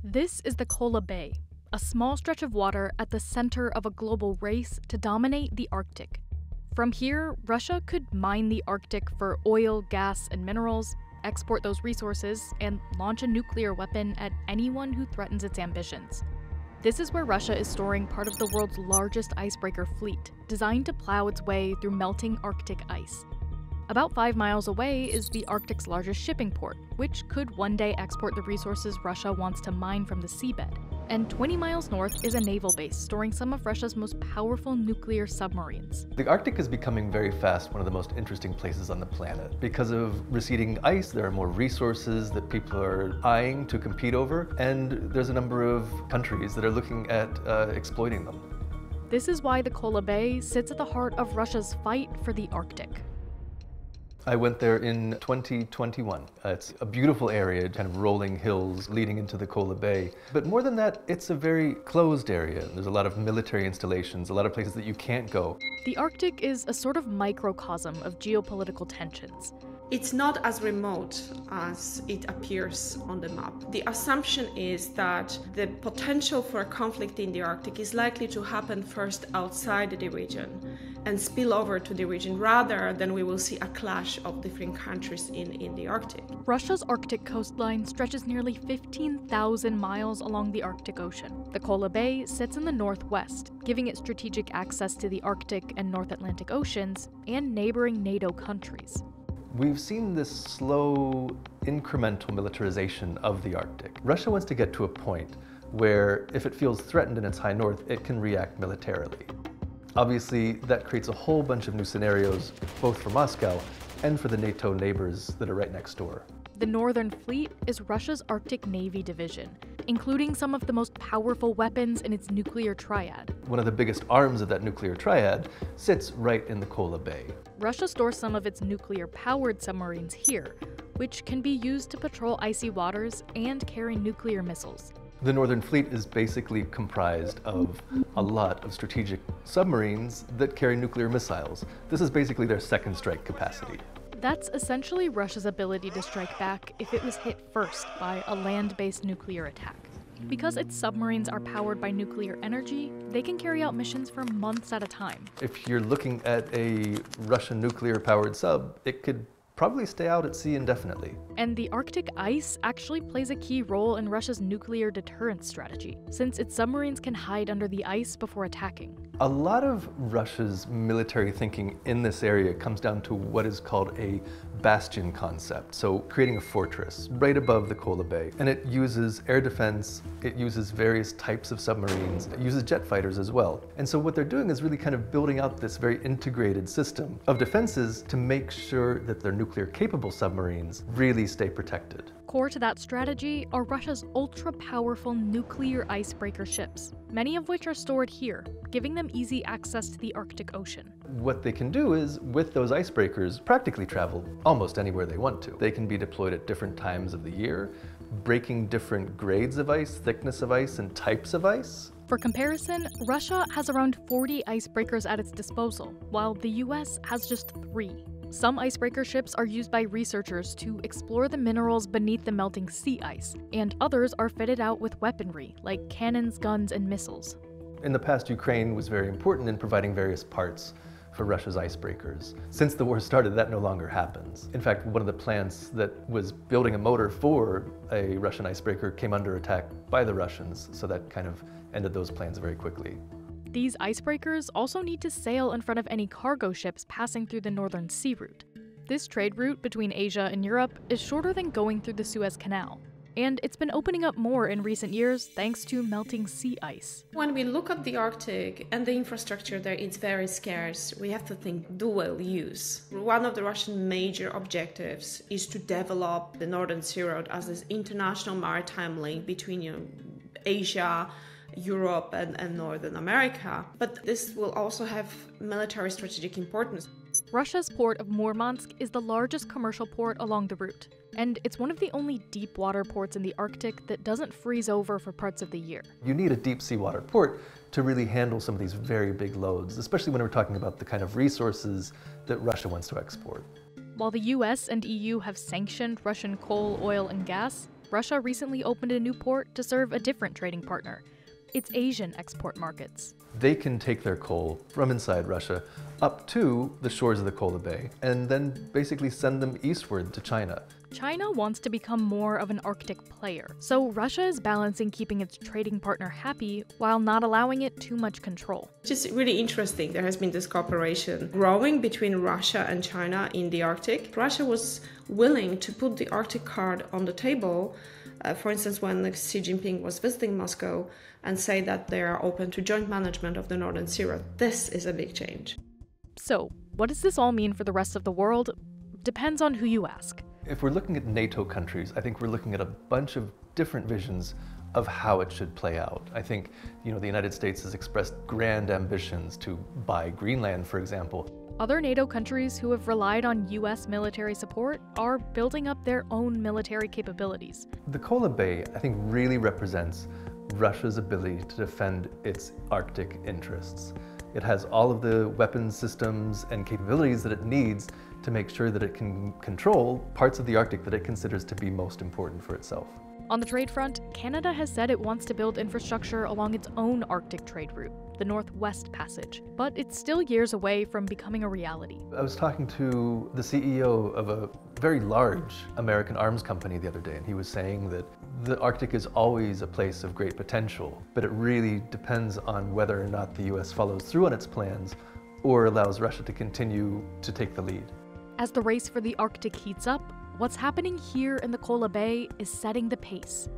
This is the Kola Bay, a small stretch of water at the center of a global race to dominate the Arctic. From here, Russia could mine the Arctic for oil, gas, and minerals, export those resources, and launch a nuclear weapon at anyone who threatens its ambitions. This is where Russia is storing part of the world's largest icebreaker fleet, designed to plow its way through melting Arctic ice. About 5 miles away is the Arctic's largest shipping port, which could one day export the resources Russia wants to mine from the seabed. And 20 miles north is a naval base storing some of Russia's most powerful nuclear submarines. The Arctic is becoming very fast one of the most interesting places on the planet. Because of receding ice, there are more resources that people are eyeing to compete over, and there's a number of countries that are looking at exploiting them. This is why the Kola Bay sits at the heart of Russia's fight for the Arctic. I went there in 2021. It's a beautiful area, kind of rolling hills leading into the Kola Bay. But more than that, it's a very closed area. There's a lot of military installations, a lot of places that you can't go. The Arctic is a sort of microcosm of geopolitical tensions. It's not as remote as it appears on the map. The assumption is that the potential for a conflict in the Arctic is likely to happen first outside the region and spill over to the region rather than we will see a clash of different countries in the Arctic. Russia's Arctic coastline stretches nearly 15,000 miles along the Arctic Ocean. The Kola Bay sits in the northwest, giving it strategic access to the Arctic and North Atlantic Oceans and neighboring NATO countries. We've seen this slow, incremental militarization of the Arctic. Russia wants to get to a point where, if it feels threatened in its high north, it can react militarily. Obviously, that creates a whole bunch of new scenarios, both for Moscow and for the NATO neighbors that are right next door. The Northern Fleet is Russia's Arctic Navy division, including some of the most powerful weapons in its nuclear triad. One of the biggest arms of that nuclear triad sits right in the Kola Bay. Russia stores some of its nuclear-powered submarines here, which can be used to patrol icy waters and carry nuclear missiles. The Northern Fleet is basically comprised of a lot of strategic submarines that carry nuclear missiles. This is basically their second strike capacity. That's essentially Russia's ability to strike back if it was hit first by a land-based nuclear attack. Because its submarines are powered by nuclear energy, they can carry out missions for months at a time. If you're looking at a Russian nuclear-powered sub, it could probably stay out at sea indefinitely. And the Arctic ice actually plays a key role in Russia's nuclear deterrence strategy, since its submarines can hide under the ice before attacking. A lot of Russia's military thinking in this area comes down to what is called a bastion concept, so creating a fortress right above the Kola Bay. And it uses air defense, it uses various types of submarines, it uses jet fighters as well. And so what they're doing is really kind of building out this very integrated system of defenses to make sure that their nuclear-capable submarines really stay protected. Core to that strategy are Russia's ultra-powerful nuclear icebreaker ships, many of which are stored here, giving them easy access to the Arctic Ocean. What they can do is, with those icebreakers, practically travel almost anywhere they want to. They can be deployed at different times of the year, breaking different grades of ice, thickness of ice, and types of ice. For comparison, Russia has around 40 icebreakers at its disposal, while the US has just 3. Some icebreaker ships are used by researchers to explore the minerals beneath the melting sea ice, and others are fitted out with weaponry, like cannons, guns, and missiles. In the past, Ukraine was very important in providing various parts for Russia's icebreakers. Since the war started, that no longer happens. In fact, one of the plants that was building a motor for a Russian icebreaker came under attack by the Russians, so that kind of ended those plans very quickly. These icebreakers also need to sail in front of any cargo ships passing through the Northern Sea Route. This trade route between Asia and Europe is shorter than going through the Suez Canal, and it's been opening up more in recent years thanks to melting sea ice. When we look at the Arctic and the infrastructure there, it's very scarce. We have to think dual use. One of the Russian major objectives is to develop the Northern Sea Road as this international maritime link between Asia, Europe and Northern America. But this will also have military strategic importance. Russia's port of Murmansk is the largest commercial port along the route, and it's one of the only deep water ports in the Arctic that doesn't freeze over for parts of the year. You need a deep seawater port to really handle some of these very big loads, especially when we're talking about the kind of resources that Russia wants to export. While the US and EU have sanctioned Russian coal, oil, and gas, Russia recently opened a new port to serve a different trading partner, its Asian export markets. They can take their coal from inside Russia up to the shores of the Kola Bay and then basically send them eastward to China. China wants to become more of an Arctic player, so Russia is balancing keeping its trading partner happy while not allowing it too much control. It's just really interesting. There has been this cooperation growing between Russia and China in the Arctic. Russia was willing to put the Arctic card on the table, for instance, when Xi Jinping was visiting Moscow, and say that they are open to joint management of the Northern Sea Road. This is a big change. So, what does this all mean for the rest of the world? Depends on who you ask. If we're looking at NATO countries, I think we're looking at a bunch of different visions of how it should play out. I think, the United States has expressed grand ambitions to buy Greenland, for example. Other NATO countries who have relied on US military support are building up their own military capabilities. The Kola Bay, I think, really represents Russia's ability to defend its Arctic interests. It has all of the weapons systems and capabilities that it needs to make sure that it can control parts of the Arctic that it considers to be most important for itself. On the trade front, Canada has said it wants to build infrastructure along its own Arctic trade route, the Northwest Passage, but it's still years away from becoming a reality. I was talking to the CEO of a very large American arms company the other day, and he was saying that the Arctic is always a place of great potential, but it really depends on whether or not the US follows through on its plans or allows Russia to continue to take the lead. As the race for the Arctic heats up, what's happening here in the Kola Bay is setting the pace.